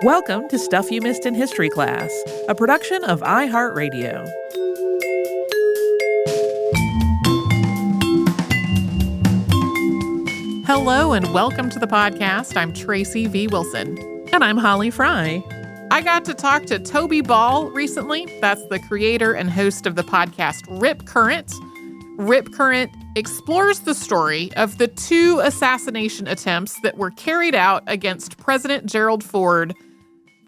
Welcome to Stuff You Missed in History Class, a production of iHeartRadio. Hello and welcome to the podcast. I'm Tracy V. Wilson. And I'm Holly Fry. I got to talk to Toby Ball recently. That's the creator and host of the podcast Rip Current. Rip Current explores the story of the two assassination attempts that were carried out against President Gerald Ford.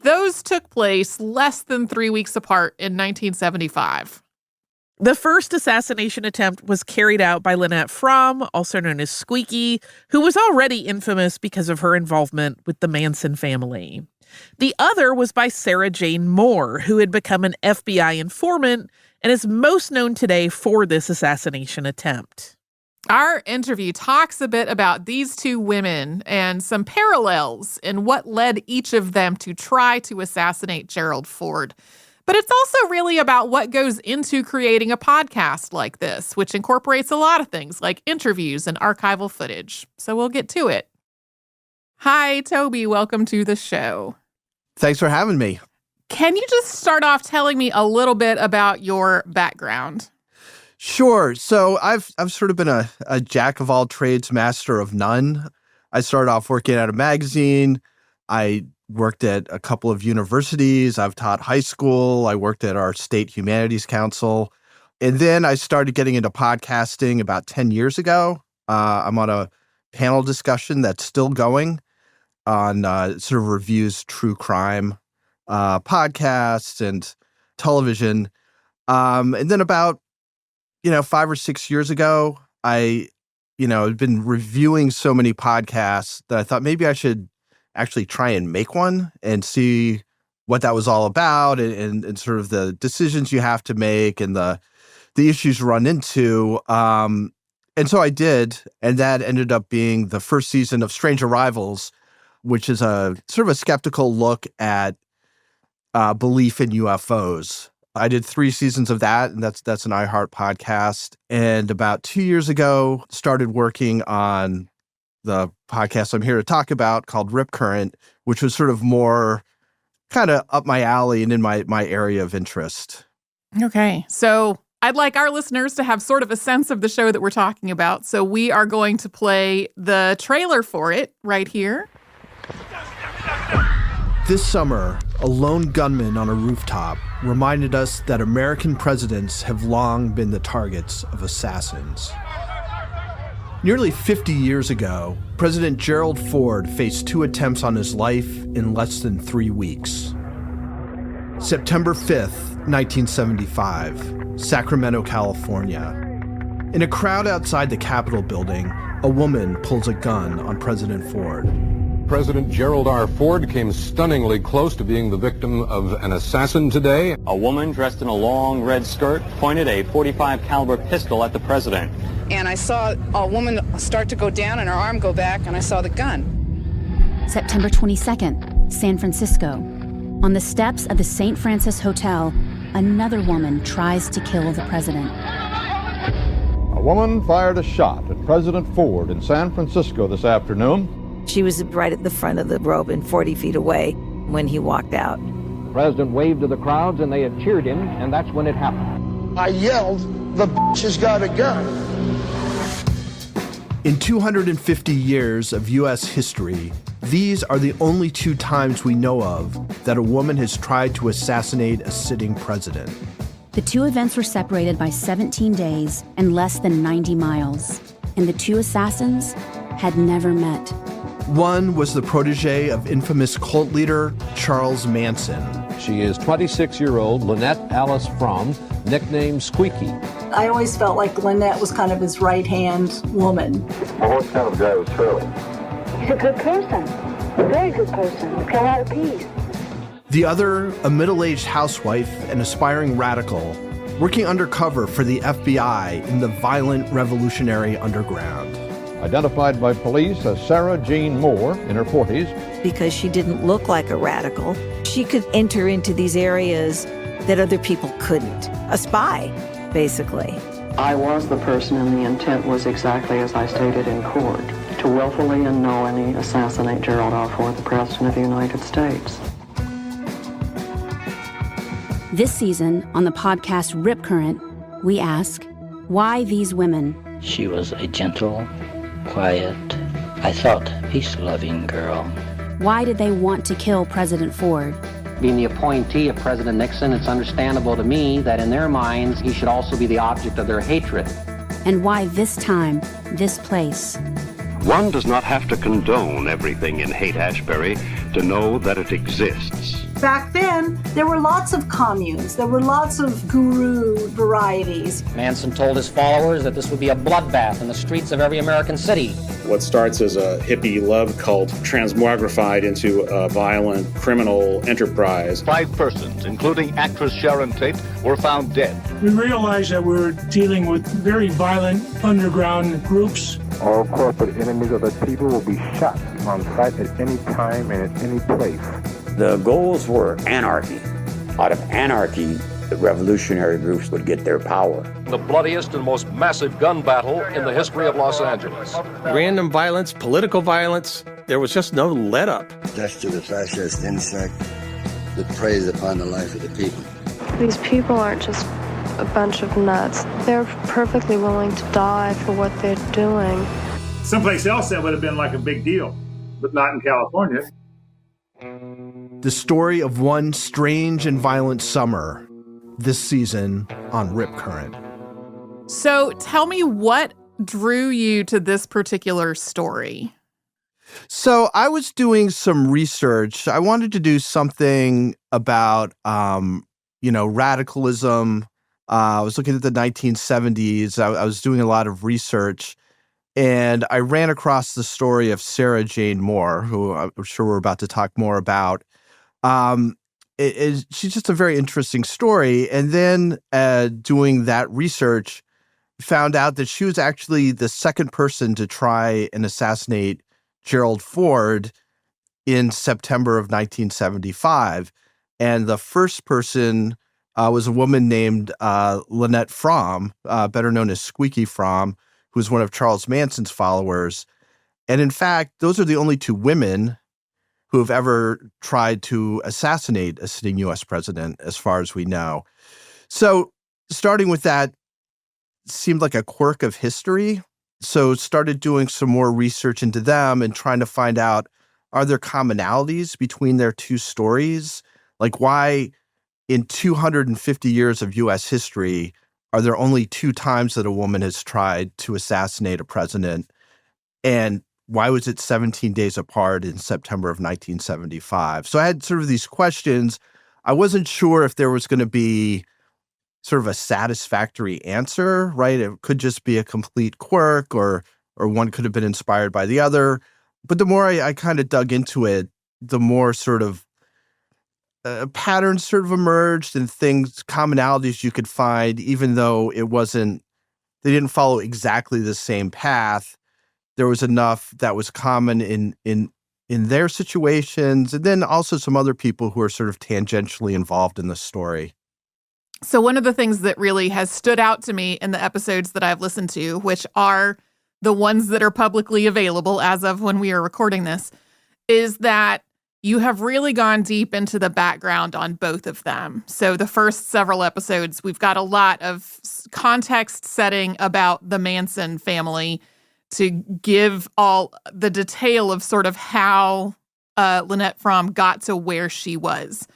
Those took place less than 3 weeks apart in 1975. The first assassination attempt was carried out by Lynette Fromm, also known as Squeaky, who was already infamous because of her involvement with the Manson family. The other was by Sarah Jane Moore, who had become an FBI informant and is most known today for this assassination attempt. Our interview talks a bit about these two women and some parallels in what led each of them to try to assassinate Gerald Ford. But it's also really about what goes into creating a podcast like this, which incorporates a lot of things like interviews and archival footage. So we'll get to it. Hi, Toby. Welcome to the show. Thanks for having me. Can you just start off telling me a little bit about your background? Sure. So I've sort of been a jack of all trades, master of none. I started off working at a magazine. I worked at a couple of universities. I've taught high school. I worked at our state humanities council. And then I started getting into podcasting about 10 years ago. I'm on a panel discussion that's still going on sort of reviews true crime podcasts and television. And then about 5 or 6 years ago, I had been reviewing so many podcasts that I thought maybe I should actually try and make one and see what that was all about and sort of the decisions you have to make and the issues you run into. And so I did, and that ended up being the first season of Strange Arrivals, which is a sort of a skeptical look at belief in UFOs. I did 3 seasons of that, and that's an iHeart podcast. And about 2 years ago, started working on the podcast I'm here to talk about called Rip Current, which was sort of more kind of up my alley and in my area of interest. Okay, so I'd like our listeners to have sort of a sense of the show that we're talking about. So we are going to play the trailer for it right here. This summer, a lone gunman on a rooftop reminded us that American presidents have long been the targets of assassins. Nearly 50 years ago, President Gerald Ford faced 2 attempts on his life in less than 3 weeks. September 5th, 1975, Sacramento, California. In a crowd outside the Capitol building, a woman pulls a gun on President Ford. President Gerald R. Ford came stunningly close to being the victim of an assassin today. A woman dressed in a long red skirt pointed a .45 caliber pistol at the president. And I saw a woman start to go down and her arm go back, and I saw the gun. September 22nd, San Francisco. On the steps of the St. Francis Hotel, another woman tries to kill the president. A woman fired a shot at President Ford in San Francisco this afternoon. She was right at the front of the row and 40 feet away when he walked out. The president waved to the crowds and they had cheered him, and that's when it happened. I yelled, "The bitch has got a gun." In 250 years of U.S. history, these are the only 2 times we know of that a woman has tried to assassinate a sitting president. The 2 events were separated by 17 days and less than 90 miles, and the 2 assassins had never met. One was the protege of infamous cult leader Charles Manson. She is 26-year-old Lynette Alice Fromm, nicknamed Squeaky. I always felt like Lynette was kind of his right-hand woman. Well, what kind of guy was Charlie? He's a good person, a very good person, a lot of peace. The other, a middle-aged housewife and aspiring radical, working undercover for the FBI in the violent revolutionary underground. Identified by police as Sarah Jane Moore in her 40s. Because she didn't look like a radical, she could enter into these areas that other people couldn't. A spy, basically. I was the person and the intent was exactly as I stated in court. to willfully and knowingly assassinate Gerald R. Ford, the President of the United States. This season on the podcast Rip Current, we ask, why these women? She was a gentle, quiet, I thought, peace-loving girl. Why did they want to kill President Ford? Being the appointee of President Nixon, it's understandable to me that in their minds, he should also be the object of their hatred. And why this time, this place? One does not have to condone everything in Haight-Ashbury to know that it exists. Back then, there were lots of communes. There were lots of guru varieties. Manson told his followers that this would be a bloodbath in the streets of every American city. What starts as a hippie love cult transmogrified into a violent criminal enterprise. 5 persons, including actress Sharon Tate, were found dead. We realized that we're dealing with very violent underground groups. All corporate enemies of the people will be shot on sight at any time and at any place. The goals were anarchy. Out of anarchy, the revolutionary groups would get their power. The bloodiest and most massive gun battle in the history of Los Angeles. Random violence, political violence, there was just no let-up. Death to the fascist insect that preys upon the life of the people. These people aren't just a bunch of nuts. They're perfectly willing to die for what they're doing. Someplace else that would have been like a big deal, but not in California. The story of one strange and violent summer this season on Rip Current. So tell me, what drew you to this particular story? So I was doing some research. I wanted to do something about, radicalism. I was looking at the 1970s. I was doing a lot of research. And I ran across the story of Sarah Jane Moore, who I'm sure we're about to talk more about. She's just a very interesting story. And then doing that research, found out that she was actually the second person to try and assassinate Gerald Ford in September of 1975. And the first person was a woman named Lynette Fromm, better known as Squeaky Fromm, who was one of Charles Manson's followers. And in fact, those are the only 2 women who have ever tried to assassinate a sitting U.S. president, as far as we know. So starting with that seemed like a quirk of history. So started doing some more research into them and trying to find out, are there commonalities between their 2 stories? Like, why in 250 years of U.S. history are there only 2 times that a woman has tried to assassinate a president? And why was it 17 days apart in September of 1975? So I had sort of these questions. I wasn't sure if there was going to be sort of a satisfactory answer, right? It could just be a complete quirk, or one could have been inspired by the other. But the more I kind of dug into it, the more sort of patterns sort of emerged and commonalities you could find, even though they didn't follow exactly the same path. There was enough that was common in their situations, and then also some other people who are sort of tangentially involved in the story. So one of the things that really has stood out to me in the episodes that I've listened to, which are the ones that are publicly available as of when we are recording this, is that you have really gone deep into the background on both of them. So the first several episodes, we've got a lot of context setting about the Manson family to give all the detail of sort of how Lynette Fromm got to where she was.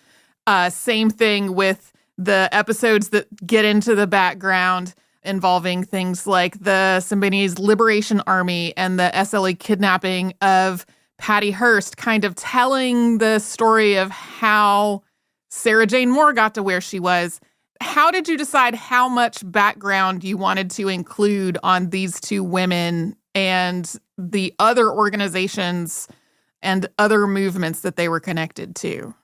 Same thing with the episodes that get into the background involving things like the Symbionese Liberation Army and the SLA kidnapping of Patty Hearst, kind of telling the story of how Sarah Jane Moore got to where she was. How did you decide how much background you wanted to include on these 2 women and the other organizations and other movements that they were connected to?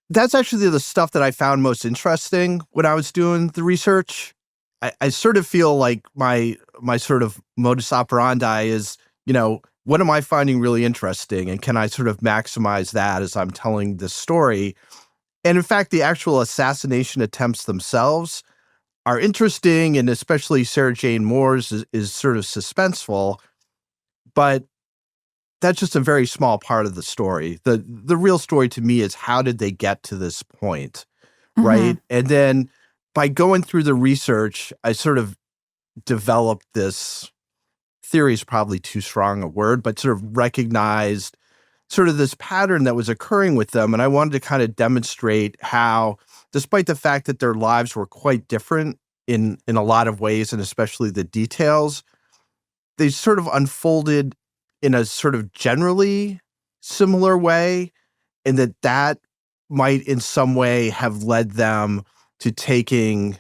That's actually the stuff that I found most interesting when I was doing the research. I sort of feel like my sort of modus operandi is, what am I finding really interesting? And can I sort of maximize that as I'm telling this story? And in fact, the actual assassination attempts themselves are interesting, and especially Sarah Jane Moore's is sort of suspenseful. But that's just a very small part of the story. The real story to me is, how did they get to this point, right? And then by going through the research, I sort of developed this theory, is probably too strong a word, but sort of recognized sort of this pattern that was occurring with them. And I wanted to kind of demonstrate how, despite the fact that their lives were quite different in a lot of ways, and especially the details, they sort of unfolded in a sort of generally similar way, and that might in some way have led them to taking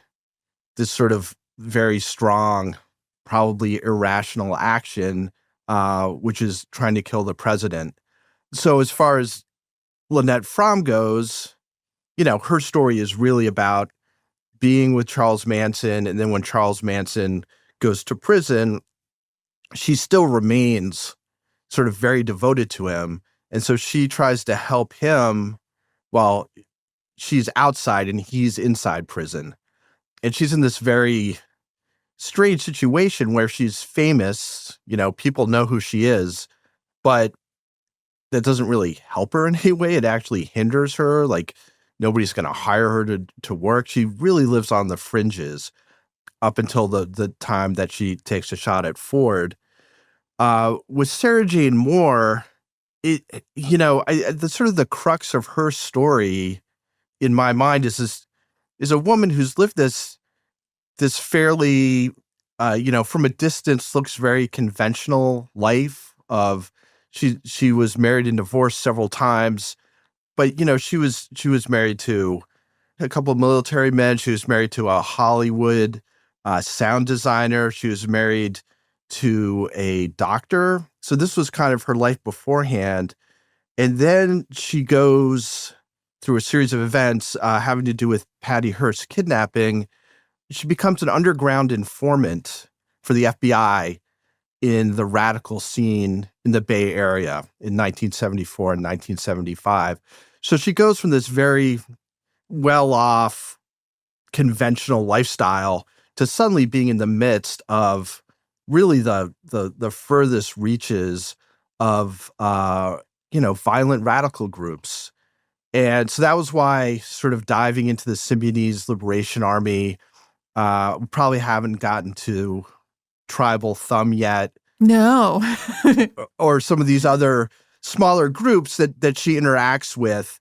this sort of very strong, probably irrational action, which is trying to kill the president. So as far as Lynette Fromm goes, her story is really about being with Charles Manson, and then when Charles Manson goes to prison, she still remains sort of very devoted to him. And so she tries to help him while she's outside and he's inside prison. And she's in this very strange situation where she's famous, people know who she is, but that doesn't really help her in any way. It actually hinders her. Like, nobody's going to hire her to work. She really lives on the fringes up until the time that she takes a shot at Ford. With Sarah Jane Moore, the sort of the crux of her story, in my mind, is a woman who's lived this fairly, from a distance, looks very conventional life of she was married and divorced several times, but she was married to a couple of military men. She was married to a Hollywood sound designer. She was married to a doctor. So this was kind of her life beforehand. And then she goes through a series of events having to do with Patty Hearst's kidnapping. She becomes an underground informant for the FBI in the radical scene in the Bay Area in 1974 and 1975. So she goes from this very well-off, conventional lifestyle to suddenly being in the midst of really the furthest reaches of violent radical groups. And so that was why sort of diving into the Symbionese Liberation Army, we probably haven't gotten to Tribal Thumb yet. No. or some of these other smaller groups that she interacts with.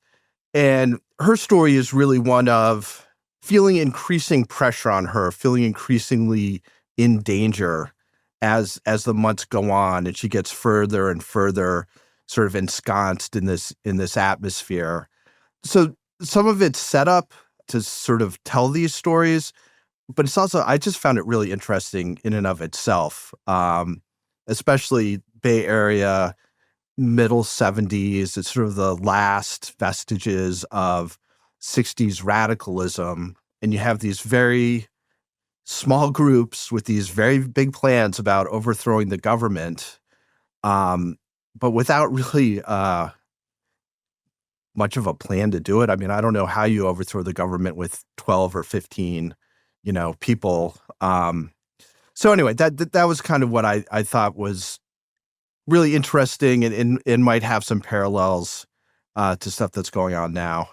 And her story is really one of feeling increasing pressure on her, feeling increasingly in danger as the months go on, and she gets further and further sort of ensconced in this atmosphere. So some of it's set up to sort of tell these stories, but it's also, I just found it really interesting in and of itself, especially Bay Area, middle 70s. It's sort of the last vestiges of 60s radicalism. And you have these very small groups with these very big plans about overthrowing the government, but without really much of a plan to do it. I mean, I don't know how you overthrow the government with 12 or 15, people. So anyway, that was kind of what I thought was really interesting and might have some parallels to stuff that's going on now.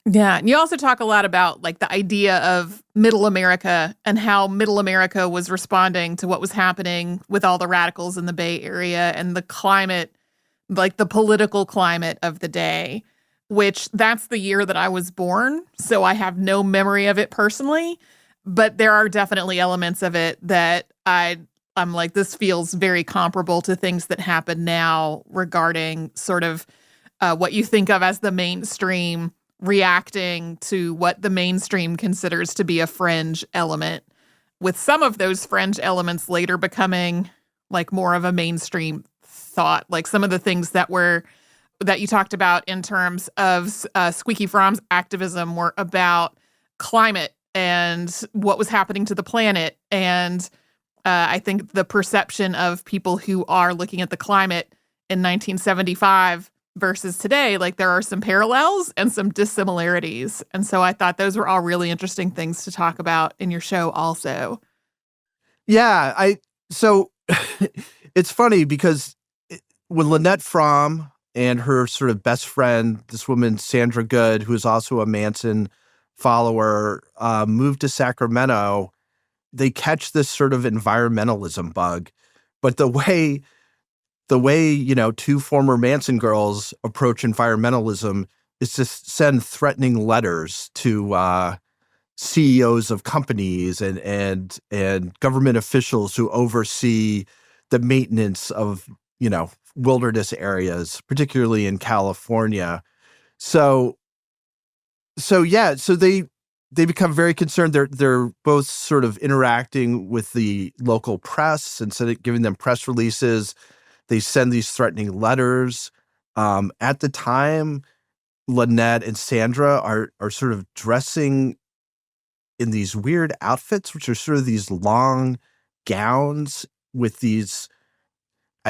Yeah. And you also talk a lot about like the idea of middle America and how middle America was responding to what was happening with all the radicals in the Bay Area and the climate, like the political climate of the day, which that's the year that I was born. So I have no memory of it personally, but there are definitely elements of it that I'm like, this feels very comparable to things that happen now regarding sort of what you think of as the mainstream reacting to what the mainstream considers to be a fringe element, with some of those fringe elements later becoming like more of a mainstream thought. Like some of the things that you talked about in terms of Squeaky Fromm's activism were about climate and what was happening to the planet. And I think the perception of people who are looking at the climate in 1975 versus today, like there are some parallels and some dissimilarities. And so I thought those were all really interesting things to talk about in your show also. Yeah, so it's funny because when Lynette Fromm and her sort of best friend, this woman, Sandra Good, who is also a Manson follower, moved to Sacramento, they catch this sort of environmentalism bug. But the way, two former Manson girls approach environmentalism is to send threatening letters to CEOs of companies and government officials who oversee the maintenance of, wilderness areas, particularly in California. So they become very concerned. They're both sort of interacting with the local press, and instead of giving them press releases, they send these threatening letters. At the time, Lynette and Sandra are sort of dressing in these weird outfits, which are sort of these long gowns with these,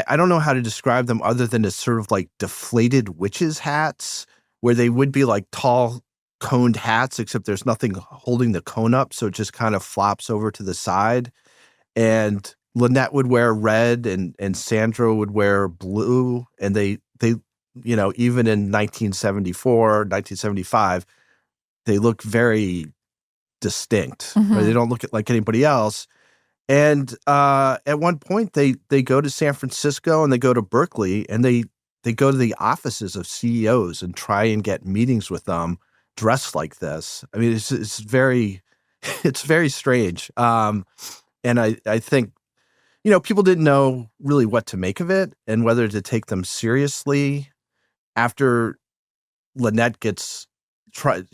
I don't know how to describe them other than as sort of like deflated witches' hats, where they would be like tall coned hats, except there's nothing holding the cone up, so it just kind of flops over to the side. And Lynette would wear red and Sandra would wear blue. And they even in 1974, 1975, they look very distinct. Mm-hmm. Right? They don't look like anybody else. And at one point, they go to San Francisco and they go to Berkeley and they go to the offices of CEOs and try and get meetings with them dressed like this. I mean, it's very strange. And I think, people didn't know really what to make of it and whether to take them seriously. After Lynette tries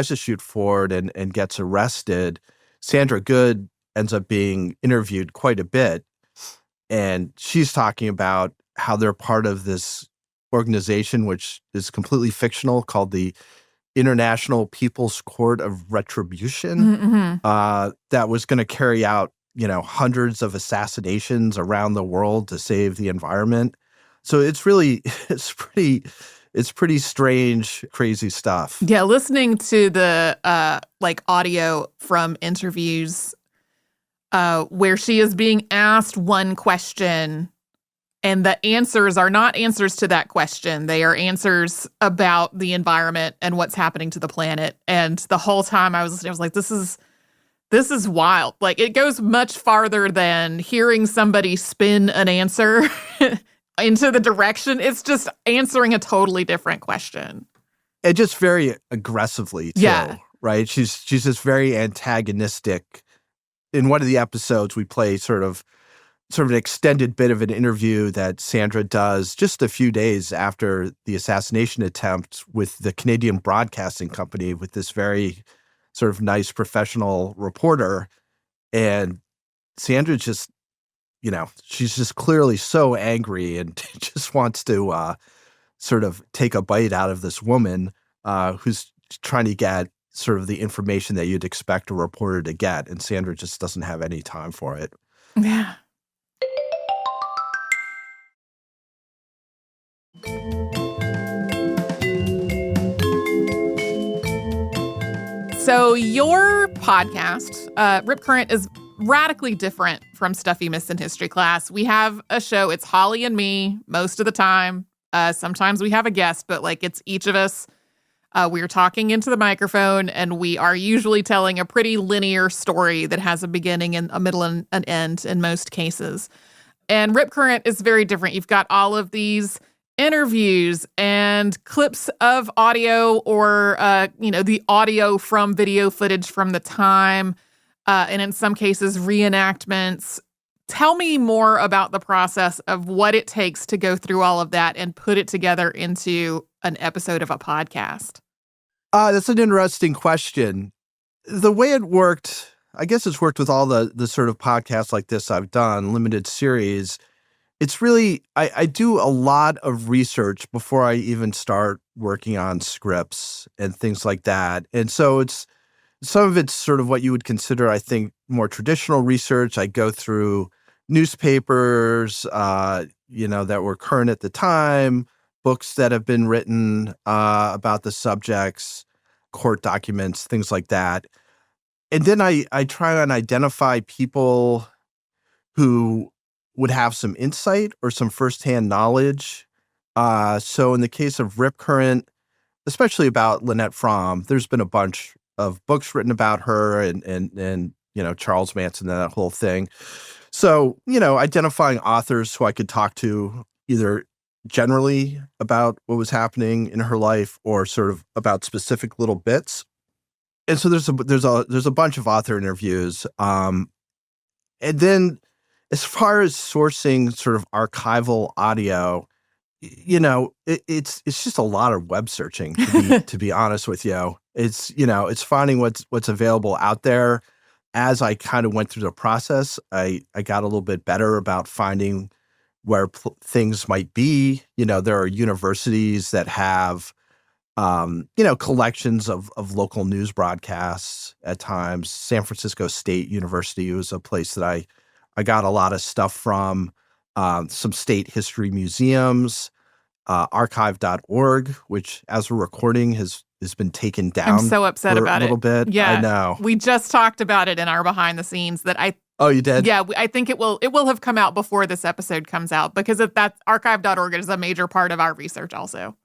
to shoot Ford and gets arrested, Sandra Good ends up being interviewed quite a bit. And she's talking about how they're part of this organization, which is completely fictional, called the International People's Court of Retribution, mm-hmm. That was going to carry out, hundreds of assassinations around the world to save the environment. So it's pretty strange, crazy stuff. Yeah, listening to the audio from interviews where she is being asked one question and the answers are not answers to that question. They are answers about the environment and what's happening to the planet. And the whole time I was listening, I was like, this is wild. Like, it goes much farther than hearing somebody spin an answer into the direction. It's just answering a totally different question. And just very aggressively, too. Yeah. Right? She's just very antagonistic. In one of the episodes, we play sort of an extended bit of an interview that Sandra does just a few days after the assassination attempt with the Canadian Broadcasting Company with this very sort of nice professional reporter. And Sandra just, she's just clearly so angry and just wants to sort of take a bite out of this woman who's trying to get sort of the information that you'd expect a reporter to get. And Sandra just doesn't have any time for it. Yeah. So your podcast, Rip Current, is radically different from Stuff You Missed in History Class. We have a show. It's Holly and me most of the time. Sometimes we have a guest, but it's each of us. We are talking into the microphone, and we are usually telling a pretty linear story that has a beginning and a middle and an end in most cases. And Rip Current is very different. You've got all of these interviews and clips of audio or, the audio from video footage from the time, and in some cases, reenactments. Tell me more about the process of what it takes to go through all of that and put it together into an episode of a podcast. That's an interesting question. The way it worked, I guess it's worked with all the sort of podcasts like this I've done, limited series. It's really, I do a lot of research before I even start working on scripts and things like that. And so some of it's sort of what you would consider, I think, more traditional research. I go through newspapers, that were current at the time, books that have been written about the subjects, court documents, things like that. And then I try and identify people who would have some insight or some firsthand knowledge. So in the case of Rip Current, especially about Lynette Fromm, there's been a bunch of books written about her and Charles Manson and that whole thing. So, identifying authors who I could talk to either generally about what was happening in her life or sort of about specific little bits. And so there's a bunch of author interviews. And then as far as sourcing sort of archival audio, it's just a lot of web searching to be honest with you. It's finding what's available out there. As I kind of went through the process, I got a little bit better about finding where things might be. There are universities that have collections of local news broadcasts at times. San Francisco State University was a place that I got a lot of stuff from. Some state history museums, archive.org, which as we're recording has been taken down. I'm so upset about a little bit. Yeah, I know. We just talked about it in our behind the scenes Oh, you did? Yeah, I think it will have come out before this episode comes out because of that archive.org is a major part of our research also.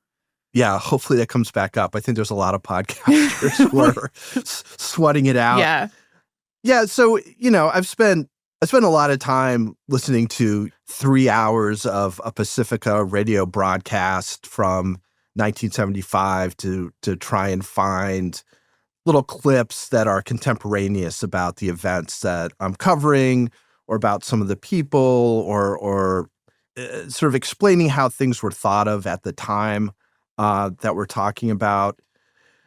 Yeah, hopefully that comes back up. I think there's a lot of podcasters who are sweating it out. Yeah. Yeah, so, I spent a lot of time listening to 3 hours of a Pacifica radio broadcast from 1975 to try and find little clips that are contemporaneous about the events that I'm covering or about some of the people or sort of explaining how things were thought of at the time that we're talking about.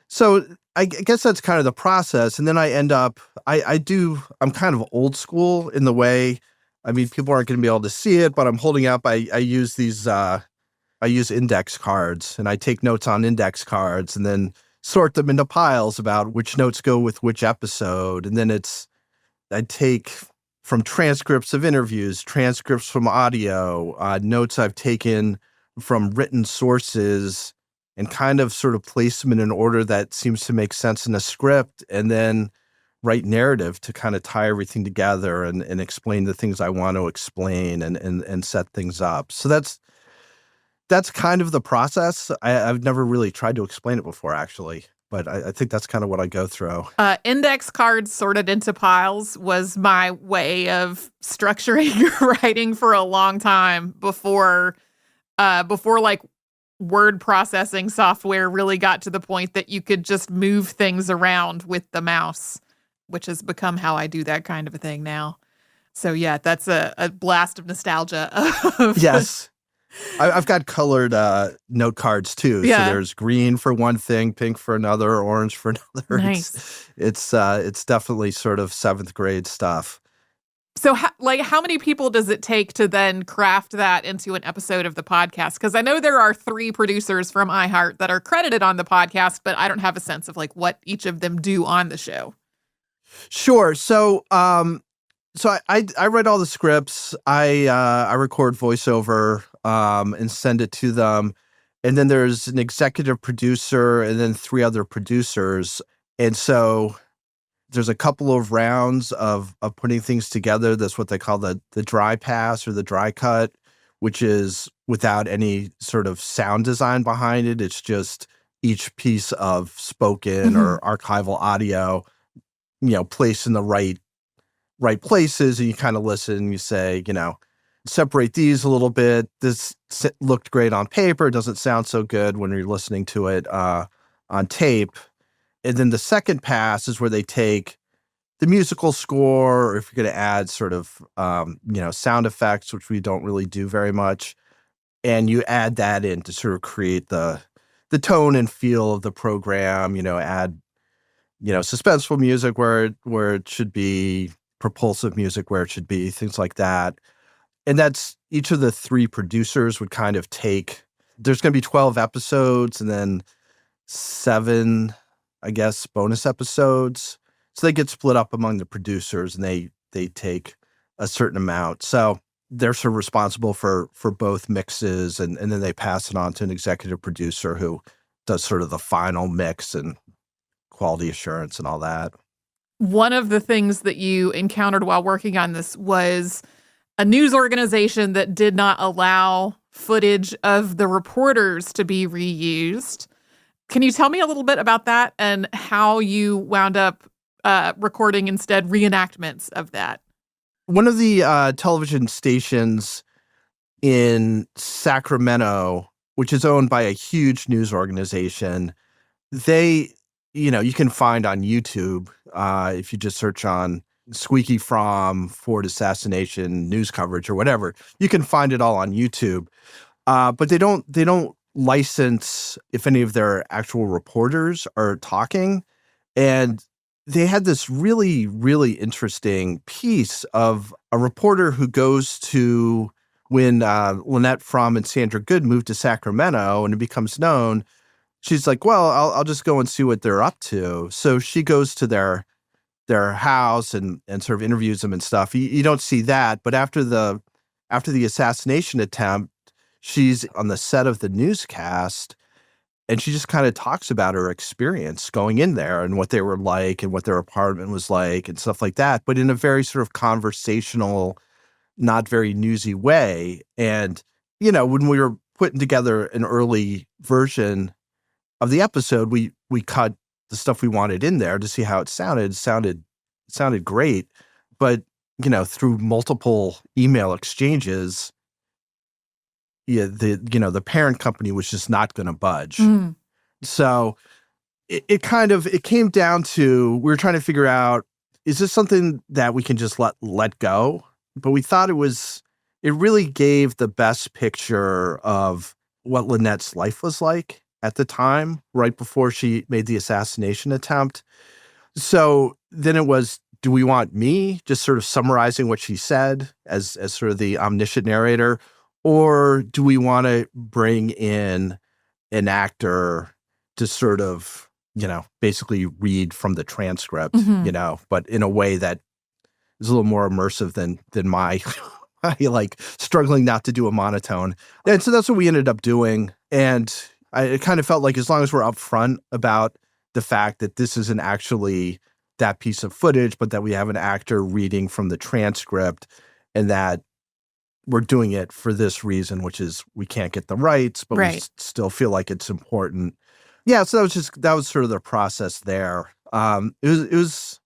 So I guess that's kind of the process. And then I end up, I'm kind of old school in the way, people aren't going to be able to see it, but I'm holding up, I use these, I use index cards and I take notes on index cards and then sort them into piles about which notes go with which episode. And then I take from transcripts of interviews, transcripts from audio, notes I've taken from written sources and kind of sort of place them in an order that seems to make sense in a script, and then write narrative to kind of tie everything together and explain the things I want to explain and set things up. So that's kind of the process. I've never really tried to explain it before, actually, but I think that's kind of what I go through. Index cards sorted into piles was my way of structuring writing for a long time before like word processing software really got to the point that you could just move things around with the mouse, which has become how I do that kind of a thing now. So yeah, that's a blast of nostalgia. Yes. I've got colored note cards too. Yeah. So there's green for one thing, pink for another, orange for another. Nice. It's definitely sort of 7th grade stuff. So how many people does it take to then craft that into an episode of the podcast? Because I know there are 3 producers from iHeart that are credited on the podcast, but I don't have a sense of like what each of them do on the show. Sure. So I write all the scripts. I record voiceover and send it to them. And then there's an executive producer and then 3 other producers. And so there's a couple of rounds of putting things together. That's what they call the dry pass or the dry cut, which is without any sort of sound design behind it. It's just each piece of spoken or archival audio, placed in the right places. And you kind of listen and you say, separate these a little bit. This looked great on paper. It doesn't sound so good when you're listening to it on tape. And then the second pass is where they take the musical score, or if you're going to add sort of, sound effects, which we don't really do very much, and you add that in to sort of create the tone and feel of the program, add, suspenseful music where it should be, propulsive music where it should be, things like that. And that's each of the 3 producers would kind of take, there's going to be 12 episodes and then 7, I guess, bonus episodes. So they get split up among the producers and they take a certain amount. So they're sort of responsible for both mixes and then they pass it on to an executive producer who does sort of the final mix and quality assurance and all that. One of the things that you encountered while working on this was a news organization that did not allow footage of the reporters to be reused. Can you tell me a little bit about that and how you wound up recording instead reenactments of that? One of the television stations in Sacramento, which is owned by a huge news organization, they, you can find on YouTube, if you just search on Squeaky Fromm, Ford assassination, news coverage or whatever, you can find it all on YouTube. But they don't license if any of their actual reporters are talking. And they had this really, really interesting piece of a reporter who goes to when Lynette Fromm and Sandra Good moved to Sacramento and it becomes known. She's like, well, I'll just go and see what they're up to. So she goes to their house and sort of interviews them and stuff. You don't see that, but after the assassination attempt, she's on the set of the newscast and she just kind of talks about her experience going in there and what they were like and what their apartment was like and stuff like that, but in a very sort of conversational, not very newsy way. And, when we were putting together an early version of the episode, we cut the stuff we wanted in there to see how it sounded. It sounded great, but through multiple email exchanges, the parent company was just not going to budge. Mm. So it came down to, we were trying to figure out, is this something that we can just let go? But we thought it really gave the best picture of what Lynette's life was like at the time, right before she made the assassination attempt. So then it was, do we want me just sort of summarizing what she said as sort of the omniscient narrator, or do we want to bring in an actor to sort of, basically read from the transcript, but in a way that is a little more immersive than my like struggling not to do a monotone. And so that's what we ended up doing. And it kind of felt like as long as we're upfront about the fact that this isn't actually that piece of footage, but that we have an actor reading from the transcript and that we're doing it for this reason, which is we can't get the rights, but we still feel like it's important. Yeah, so that was sort of the process there. It's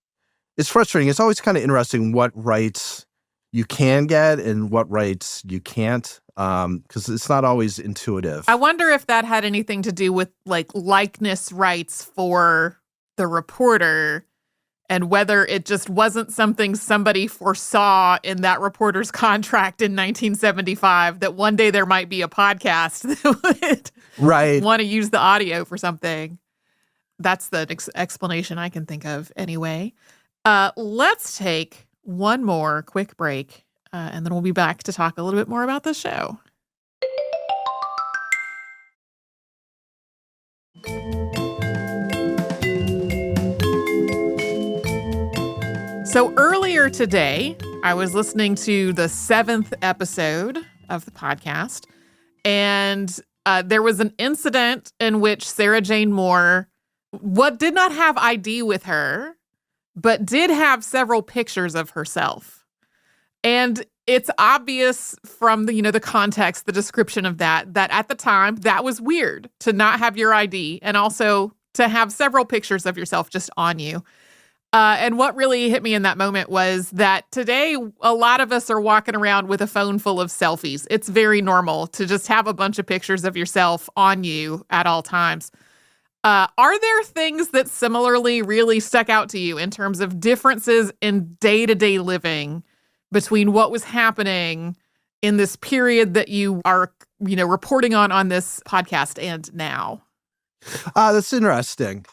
frustrating. It's always kind of interesting what rights you can get and what rights you can't, because it's not always intuitive. I wonder if that had anything to do with likeness rights for the reporter and whether it just wasn't something somebody foresaw in that reporter's contract in 1975 that one day there might be a podcast that would want to use the audio for something. That's the explanation I can think of anyway. Let's take one more quick break, and then we'll be back to talk a little bit more about the show. So earlier today, I was listening to the 7th episode of the podcast, and there was an incident in which Sarah Jane Moore did not have ID with her, but did have several pictures of herself. And it's obvious from the context, the description of that at the time, that was weird to not have your ID and also to have several pictures of yourself just on you. And what really hit me in that moment was that today, a lot of us are walking around with a phone full of selfies. It's very normal to just have a bunch of pictures of yourself on you at all times. Are there things that similarly really stuck out to you in terms of differences in day-to-day living between what was happening in this period that you are, reporting on this podcast and now? That's interesting.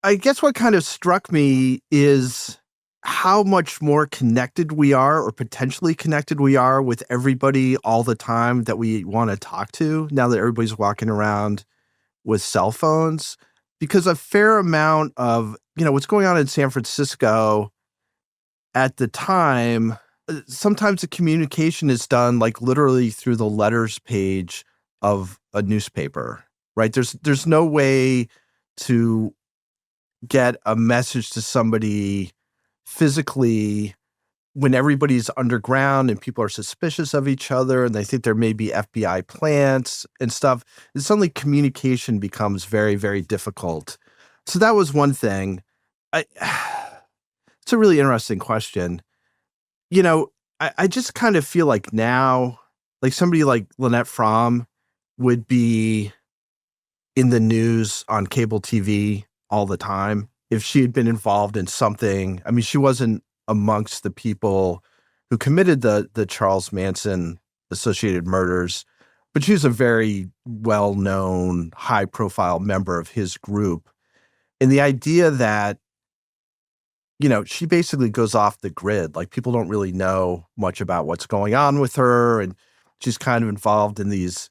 I guess what kind of struck me is how much more connected we are, or potentially connected we are, with everybody all the time that we want to talk to, now that everybody's walking around with cell phones. Because a fair amount of, what's going on in San Francisco at the time, sometimes the communication is done literally through the letters page of a newspaper, right? There's no way to get a message to somebody physically when everybody's underground and people are suspicious of each other and they think there may be FBI plants and stuff, and suddenly communication becomes very, very difficult. So that was one thing. It's a really interesting question. I just kind of feel like now, like somebody like Lynette Fromm would be in the news on cable TV all the time if she had been involved in something. I mean, she wasn't amongst the people who committed the Charles Manson associated murders, but she was a very well-known, high-profile member of his group. And the idea that, she basically goes off the grid. Like, people don't really know much about what's going on with her, and she's kind of involved in these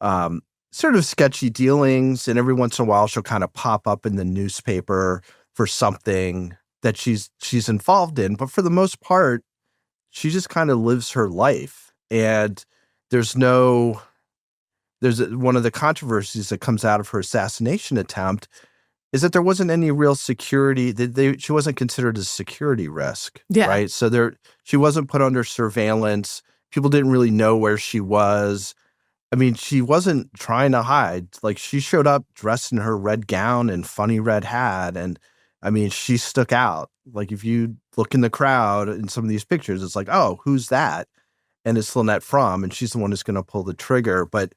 sort of sketchy dealings, and every once in a while she'll kind of pop up in the newspaper for something that she's involved in. But for the most part, she just kind of lives her life. And there's one of the controversies that comes out of her assassination attempt is that there wasn't any real security. She wasn't considered a security risk, right? So she wasn't put under surveillance. People didn't really know where she was. I mean, she wasn't trying to hide. Like, she showed up dressed in her red gown and funny red hat. And I mean, she stuck out. Like, if you look in the crowd in some of these pictures, it's like, oh, who's that? And it's Lynette Fromm, and she's the one who's going to pull the trigger. But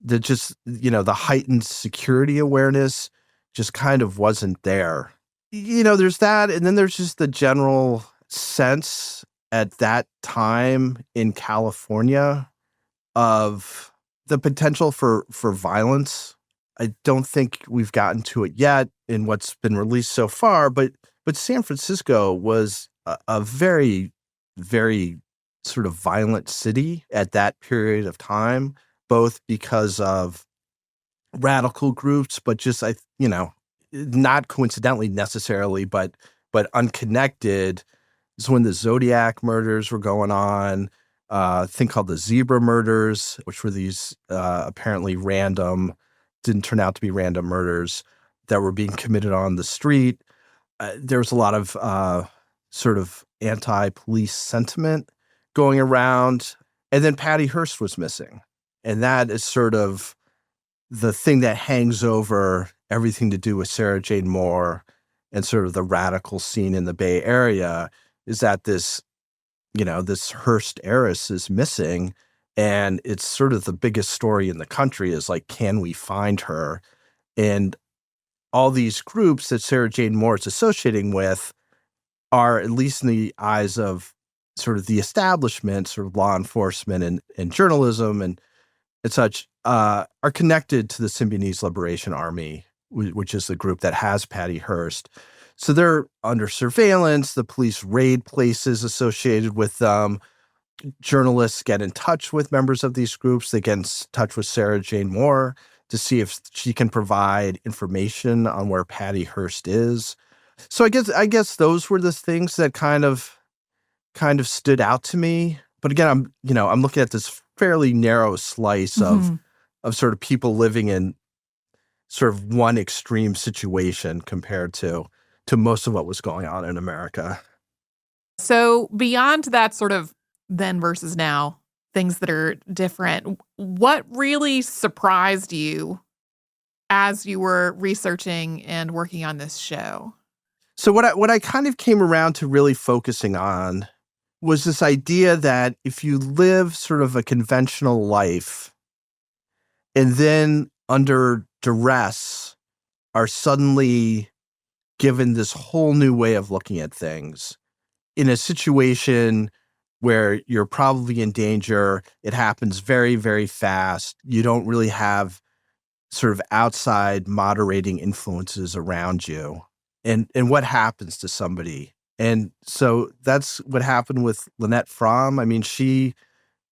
the heightened security awareness just kind of wasn't there. There's that. And then there's just the general sense at that time in California of the potential for violence. I don't think we've gotten to it yet in what's been released so far, but San Francisco was a very, very sort of violent city at that period of time, both because of radical groups, but just, not coincidentally necessarily, but unconnected. It's when the Zodiac murders were going on, a thing called the Zebra murders, which were these apparently didn't turn out to be random murders that were being committed on the street. There was a lot of sort of anti-police sentiment going around. And then Patty Hearst was missing. And that is sort of the thing that hangs over everything to do with Sarah Jane Moore and sort of the radical scene in the Bay Area, is that this Hearst heiress is missing. And it's sort of the biggest story in the country is like, can we find her? And all these groups that Sarah Jane Moore is associating with are, at least in the eyes of sort of the establishment, sort of law enforcement and journalism and such, are connected to the Symbionese Liberation Army, which is the group that has Patty Hearst. So they're under surveillance. The police raid places associated with them. Journalists get in touch with members of these groups. They get in touch with Sarah Jane Moore to see if she can provide information on where Patty Hearst is. So I guess those were the things that kind of stood out to me. But again, I'm looking at this fairly narrow slice of sort of people living in sort of one extreme situation compared to most of what was going on in America. So beyond that sort of then versus now, things that are different, what really surprised you as you were researching and working on this show? So what I kind of came around to really focusing on was this idea that if you live sort of a conventional life and then under duress are suddenly given this whole new way of looking at things in a situation where you're probably in danger, it happens very, very fast. You don't really have sort of outside moderating influences around you. And what happens to somebody? And so that's what happened with Lynette Fromm. I mean, she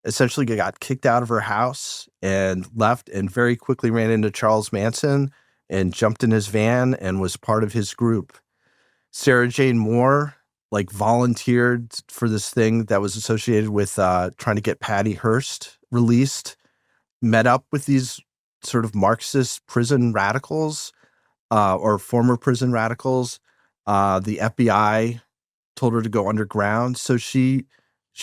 essentially got kicked out of her house and left and very quickly ran into Charles Manson and jumped in his van and was part of his group. Sarah Jane Moore, volunteered for this thing that was associated with trying to get Patty Hearst released, met up with these sort of Marxist prison radicals or former prison radicals. The FBI told her to go underground. So she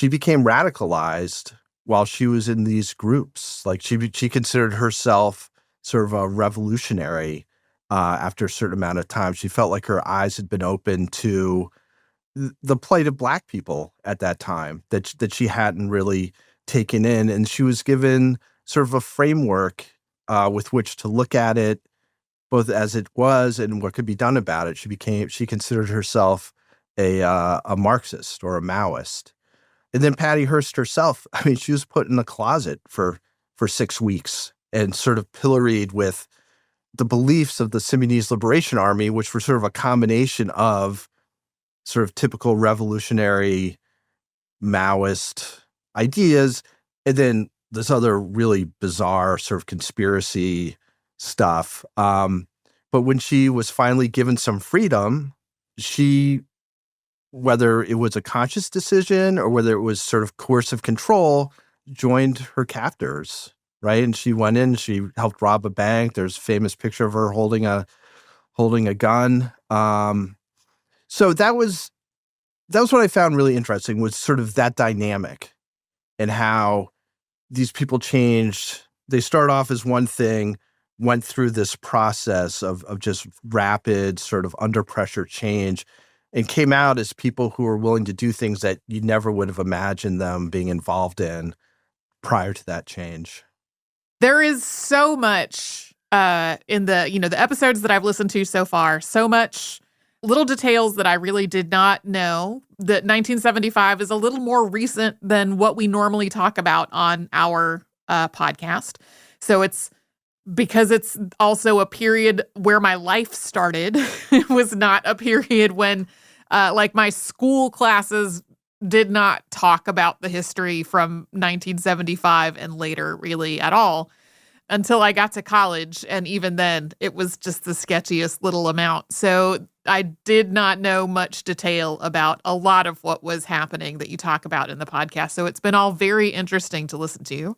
became radicalized while she was in these groups. Like she considered herself sort of a revolutionary after a certain amount of time. She felt like her eyes had been opened to the plight of Black people at that time that she hadn't really taken in. And she was given sort of a framework with which to look at it, both as it was and what could be done about it. She considered herself a Marxist or a Maoist. And then Patty Hearst herself, I mean, she was put in a closet for 6 weeks and sort of pilloried with the beliefs of the Symbionese Liberation Army, which were sort of a combination of sort of typical revolutionary Maoist ideas, and then this other really bizarre sort of conspiracy stuff. But when she was finally given some freedom, she, whether it was a conscious decision or whether it was sort of coercive control, joined her captors, right? And she went in, she helped rob a bank. There's a famous picture of her holding a gun. So that was what I found really interesting, was sort of that dynamic and how these people changed. They start off as one thing, went through this process of just rapid sort of under pressure change, and came out as people who were willing to do things that you never would have imagined them being involved in prior to that change. There is so much in the episodes that I've listened to so far, so much little details that I really did not know. That 1975 is a little more recent than what we normally talk about on our podcast. So it's because it's also a period where my life started. It was not a period when like my school classes did not talk about the history from 1975 and later really at all until I got to college. And even then, it was just the sketchiest little amount. So I did not know much detail about a lot of what was happening that you talk about in the podcast. So it's been all very interesting to listen to.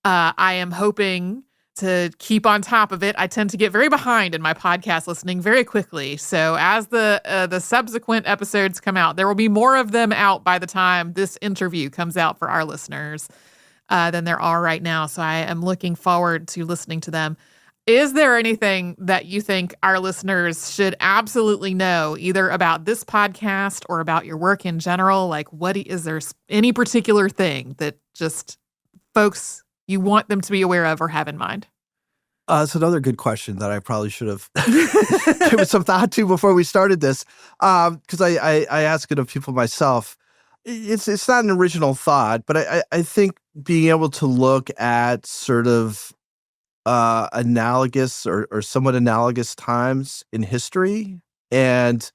I am hoping to keep on top of it. I tend to get very behind in my podcast listening very quickly. So as the subsequent episodes come out, there will be more of them out by the time this interview comes out for our listeners than there are right now. So I am looking forward to listening to them. Is there anything that you think our listeners should absolutely know, either about this podcast or about your work in general? Like, is there any particular thing that just folks you want them to be aware of or have in mind? It's another good question that I probably should have given some thought to before we started this, because I ask it of people myself. It's not an original thought, but I think being able to look at sort of analogous or somewhat analogous times in history. And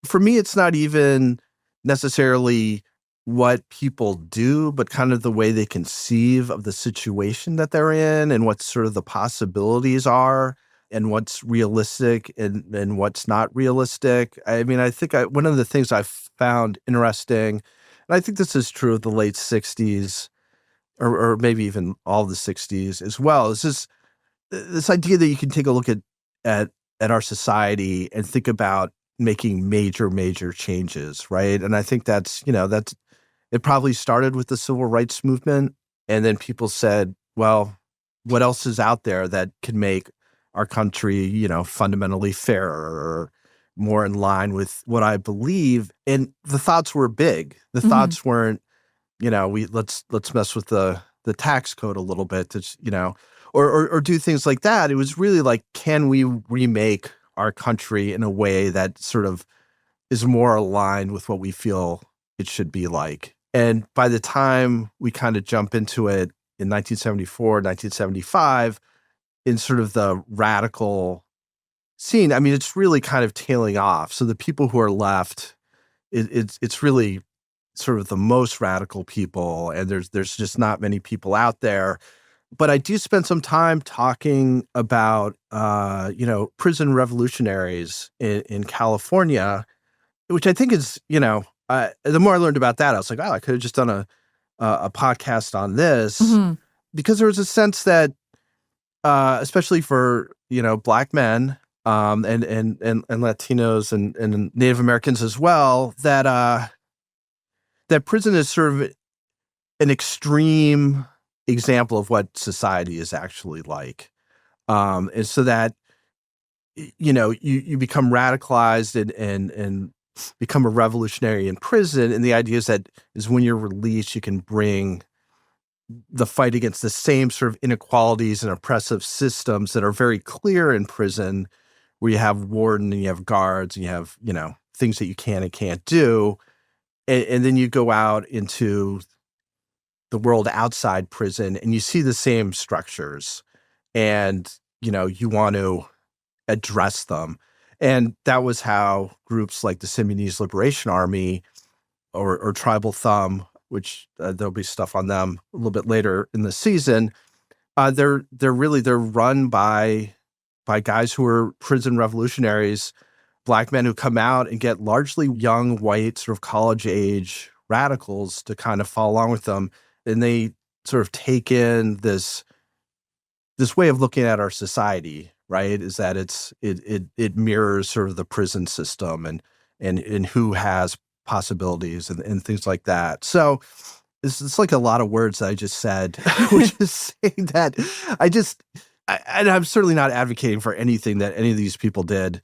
for me, it's not even necessarily what people do, but kind of the way they conceive of the situation that they're in and what sort of the possibilities are and what's realistic and what's not realistic. I mean, I think one of the things I've found interesting, and I think this is true of the late 60s or maybe even all the 60s as well, is this idea that you can take a look at our society and think about making major changes, right? And I think that's it probably started with the civil rights movement, and then people said, well, what else is out there that can make our country, fundamentally fairer or more in line with what I believe? And the thoughts were big. The thoughts weren't, let's mess with the tax code a little bit, or do things like that. It was really like, can we remake our country in a way that sort of is more aligned with what we feel it should be like? And by the time we kind of jump into it in 1974, 1975, in sort of the radical scene, I mean, it's really kind of tailing off. So the people who are left, it's really sort of the most radical people, and there's just not many people out there. But I do spend some time talking about, prison revolutionaries in California, which I think is, the more I learned about that, I was like, oh, I could have just done a podcast on this, because there was a sense that, especially for, Black men, and Latinos and Native Americans as well, that prison is sort of an extreme example of what society is actually like. And so that, you become radicalized and become a revolutionary in prison. And the idea is when you're released, you can bring the fight against the same sort of inequalities and oppressive systems that are very clear in prison, where you have warden and you have guards and you have, things that you can and can't do. And then you go out into the world outside prison and you see the same structures and, you want to address them. And that was how groups like the Simonese Liberation Army or Tribal Thumb, which there'll be stuff on them a little bit later in the season, they're run by guys who are prison revolutionaries, Black men who come out and get largely young, white, sort of college-age radicals to kind of follow along with them. And they sort of take in this way of looking at our society, right? Is that it mirrors sort of the prison system and who has possibilities and things like that. So it's like a lot of words that I just said, which is saying that I'm certainly not advocating for anything that any of these people did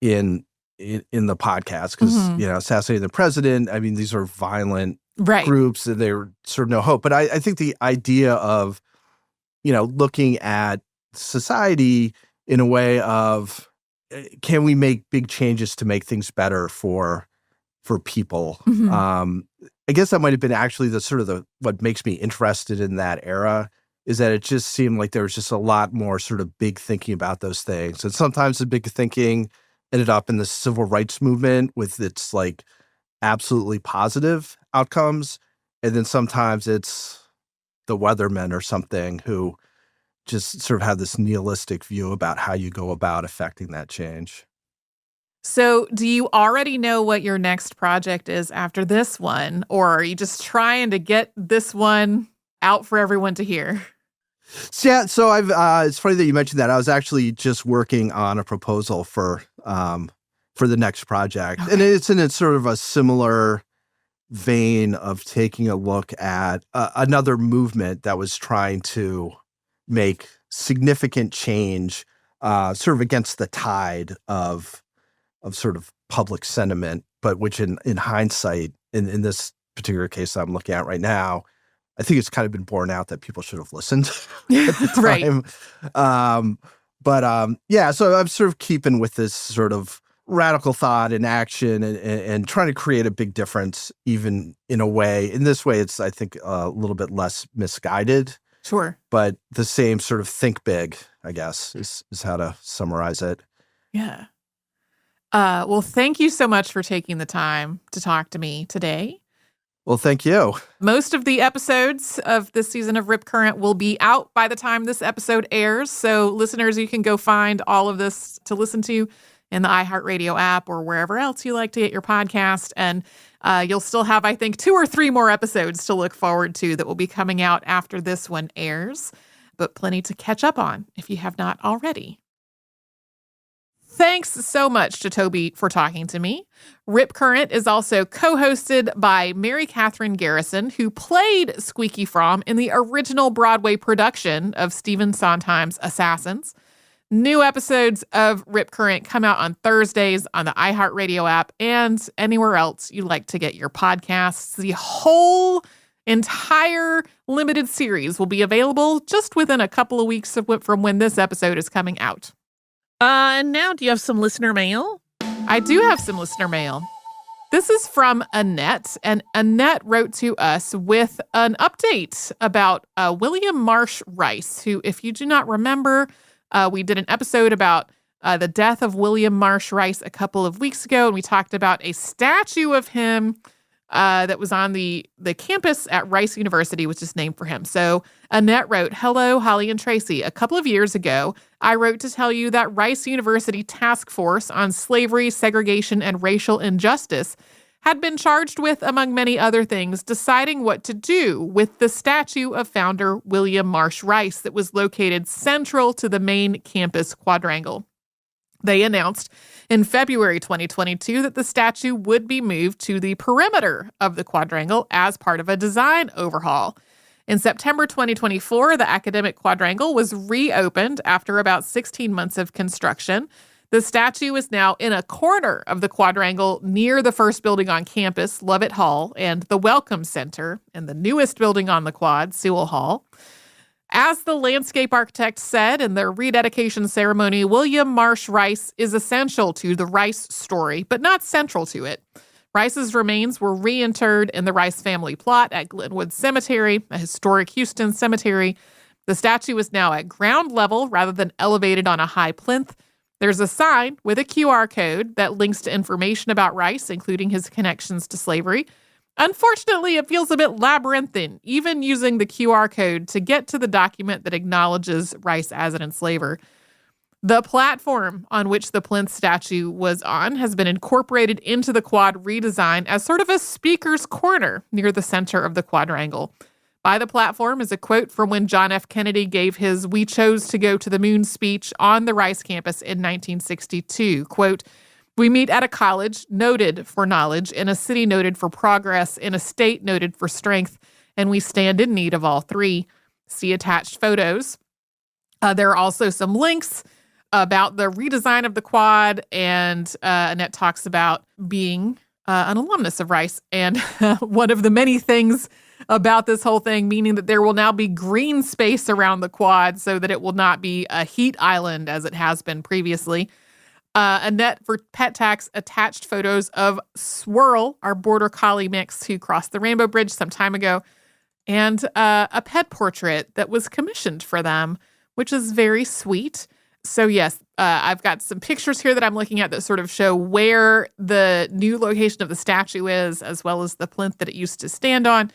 in the podcast, because assassinating the president, I mean, these are violent groups and they're sort of no hope. But I think the idea of looking at society in a way of, can we make big changes to make things better for people? I guess that might have been actually what makes me interested in that era, is that it just seemed like there was just a lot more sort of big thinking about those things. And sometimes the big thinking ended up in the civil rights movement with its like absolutely positive outcomes. And then sometimes it's the weathermen or something who just sort of have this nihilistic view about how you go about affecting that change. So do you already know what your next project is after this one? Or are you just trying to get this one out for everyone to hear? Yeah, so I've it's funny that you mentioned that. I was actually just working on a proposal for the next project. Okay. And it's in sort of a similar vein of taking a look at another movement that was trying to make significant change sort of against the tide of sort of public sentiment, but which in hindsight, in this particular case that I'm looking at right now, I think it's kind of been borne out that people should have listened at the time. Right. So I'm sort of keeping with this sort of radical thought and action and trying to create a big difference, even in a way. In this way, it's, I think, a little bit less misguided. Sure. But the same sort of think big, I guess, is how to summarize it. Yeah. Well, thank you so much for taking the time to talk to me today. Well, thank you. Most of the episodes of this season of Rip Current will be out by the time this episode airs. So listeners, you can go find all of this to listen to in the iHeartRadio app or wherever else you like to get your podcast. And you'll still have, I think, 2 or 3 more episodes to look forward to that will be coming out after this one airs, but plenty to catch up on if you have not already. Thanks so much to Toby for talking to me. Rip Current is also co-hosted by Mary Catherine Garrison, who played Squeaky Fromm in the original Broadway production of Stephen Sondheim's Assassins. New episodes of Rip Current come out on Thursdays on the iHeartRadio app and anywhere else you like to get your podcasts. The whole entire limited series will be available just within a couple of weeks from when this episode is coming out. And now, do you have some listener mail? I do have some listener mail. This is from Annette, and Annette wrote to us with an update about William Marsh Rice, who, if you do not remember, we did an episode about the death of William Marsh Rice a couple of weeks ago, and we talked about a statue of him that was on the campus at Rice University, which is named for him. So Annette wrote, "Hello, Holly and Tracy. A couple of years ago, I wrote to tell you that Rice University Task Force on Slavery, Segregation, and Racial Injustice had been charged with, among many other things, deciding what to do with the statue of founder William Marsh Rice that was located central to the main campus quadrangle. They announced in February 2022 that the statue would be moved to the perimeter of the quadrangle as part of a design overhaul. In September 2024, the academic quadrangle was reopened after about 16 months of construction. The statue is now in a corner of the quadrangle near the first building on campus, Lovett Hall, and the Welcome Center, and the newest building on the quad, Sewell Hall. As the landscape architect said in the rededication ceremony, William Marsh Rice is essential to the Rice story, but not central to it. Rice's remains were reinterred in the Rice family plot at Glenwood Cemetery, a historic Houston cemetery. The statue is now at ground level rather than elevated on a high plinth. There's a sign with a QR code that links to information about Rice, including his connections to slavery. Unfortunately, it feels a bit labyrinthine, even using the QR code to get to the document that acknowledges Rice as an enslaver. The platform on which the plinth statue was on has been incorporated into the quad redesign as sort of a speaker's corner near the center of the quadrangle. By the platform is a quote from when John F. Kennedy gave his "We chose to go to the moon" speech on the Rice campus in 1962. Quote, "We meet at a college noted for knowledge, in a city noted for progress, in a state noted for strength, and we stand in need of all three." See attached photos. There are also some links about the redesign of the quad, and Annette talks about being an alumnus of Rice. And one of the many things about this whole thing, meaning that there will now be green space around the quad so that it will not be a heat island as it has been previously. Annette, for Pet Tax, attached photos of Swirl, our border collie mix who crossed the Rainbow Bridge some time ago, and a pet portrait that was commissioned for them, which is very sweet. So yes, I've got some pictures here that I'm looking at that sort of show where the new location of the statue is, as well as the plinth that it used to stand on.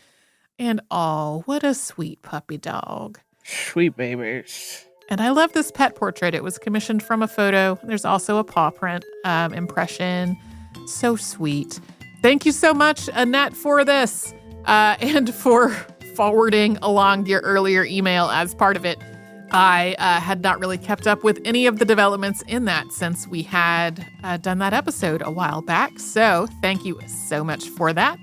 And oh, what a sweet puppy dog. Sweet babies. And I love this pet portrait. It was commissioned from a photo. There's also a paw print impression. So sweet. Thank you so much, Annette, for this and for forwarding along your earlier email as part of it. I had not really kept up with any of the developments in that since we had done that episode a while back. So thank you so much for that.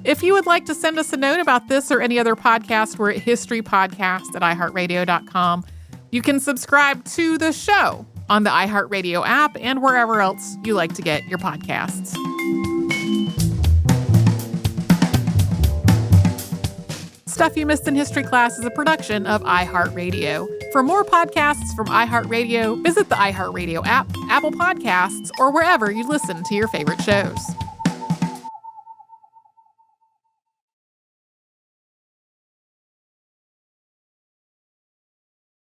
If you would like to send us a note about this or any other podcast, we're at historypodcast@iHeartRadio.com. You can subscribe to the show on the iHeartRadio app and wherever else you like to get your podcasts. Stuff You Missed in History Class is a production of iHeartRadio. For more podcasts from iHeartRadio, visit the iHeartRadio app, Apple Podcasts, or wherever you listen to your favorite shows.